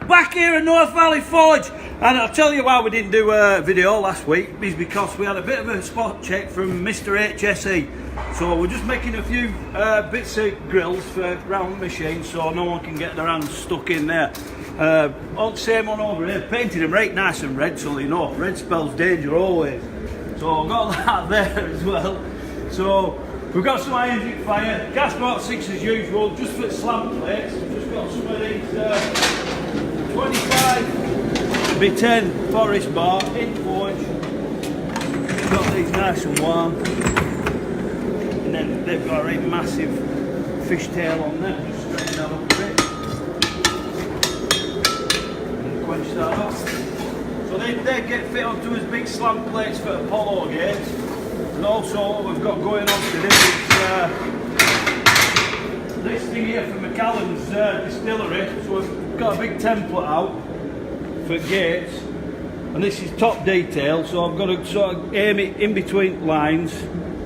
Back here at North Valley Forge, and I'll tell you why we didn't do a video last week is because we had a bit of a spot check from Mr. HSE. So we're just making a few bits of grills for round machines so no one can get their hands stuck in there. All the same one over here, painted them right nice and red so you know, red spells danger always. So I've got that there as well. So we've got some iron fire, gas port 6 as usual, just for slant plates. We've just got some of these 25x10 forest bar in forge. We've got these nice and warm. And then they've got a right massive fishtail on them. Just straighten that up a bit. And quench that off. So they get fit onto as big slant plates for Apollo gates. And also what we've got going on today is this thing here from McAllen's distillery. So we've got a big template out for gates. And this is top detail, so I've got to sort of aim it in between lines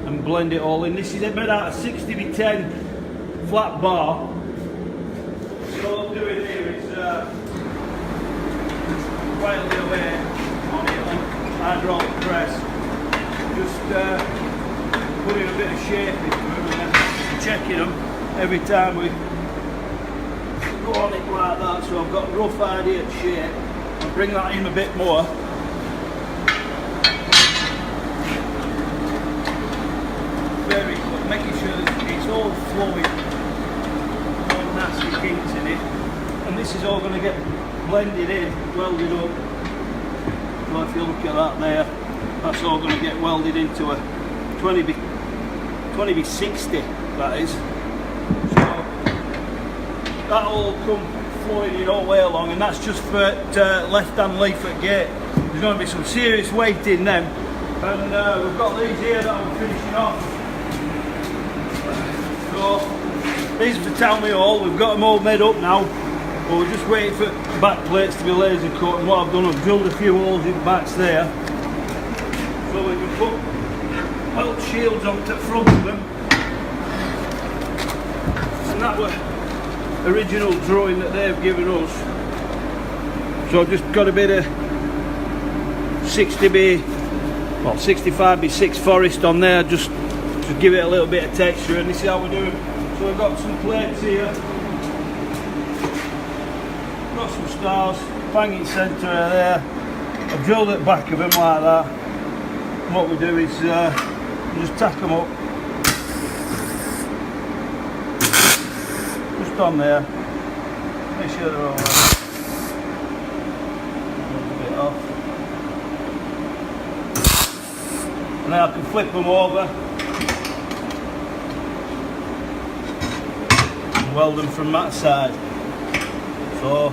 and blend it all in. This is made out of 60x10 flat bar. So what I'm doing here is wildly away on it on hydraulic press. Just putting a bit of shape into them and then checking them every time we go on it like that. So I've got a rough idea of shape. I'll bring that in a bit more. Very good, making sure that it's all flowing, no nasty kinks in it. And this is all going to get blended in, welded up. Well, if you look at that there, that's all going to get welded into a 20x60, that is. So that'll all come flowing in all the way along, and that's just for left-hand leaflet gate. There's going to be some serious weight in them, and we've got these here that I'm finishing off. So these are for Town Me Hall. We've got them all made up now, but we're just waiting for back plates to be laser cut. And what I've done, I've drilled a few holes in the backs there, so we can put weld shields on the front of them. And that was original drawing that they've given us. So I've just got a bit of 65x6 forest on there, just to give it a little bit of texture, and this is how we do it. So we've got some plates here, got some stars, bang in centre there. I've drilled at the back of them like that. And what we do is we just tack them up. On there, make sure they're all right. A bit off, and then I can flip them over and weld them from that side. So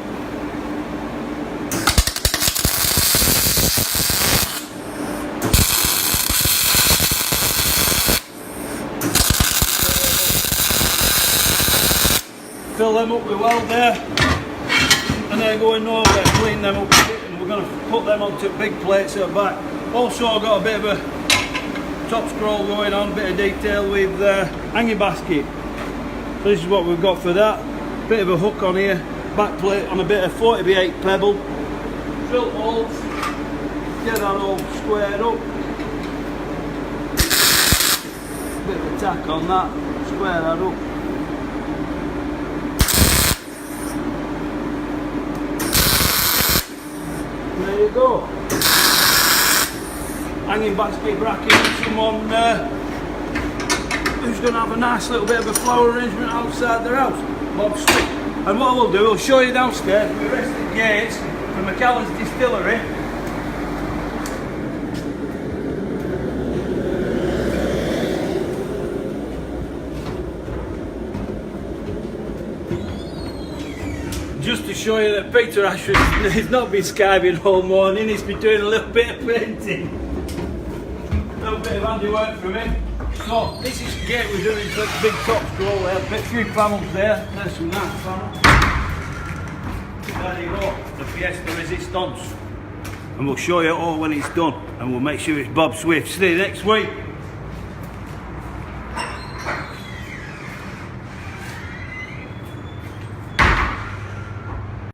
fill them up with weld there, and they're going nowhere. Clean them up a bit, and we're going to put them onto big plates at the back. Also I've got a bit of a top scroll going on, bit of detail with hanging basket. So this is what we've got for that. Bit of a hook on here, back plate on a bit of 40x8 pebble. Drill holes, get that all squared up. Bit of a tack on that, square that up. There you go. Hanging basket bracket. Someone who's going to have a nice little bit of a flower arrangement outside their house. Bob's Street. And what we'll do, we'll show you downstairs with the rest of the gates from McAllen's distillery. Just to show you that Peter Ashford has not been skiving all morning, he's been doing a little bit of painting. A little bit of handiwork from him. So this is the gate we're doing for the big top scroll there. A few panels there, there's some nice panels. There you go, the Fiesta Resistance. And we'll show you all when it's done, and we'll make sure it's Bob Swift. See you next week.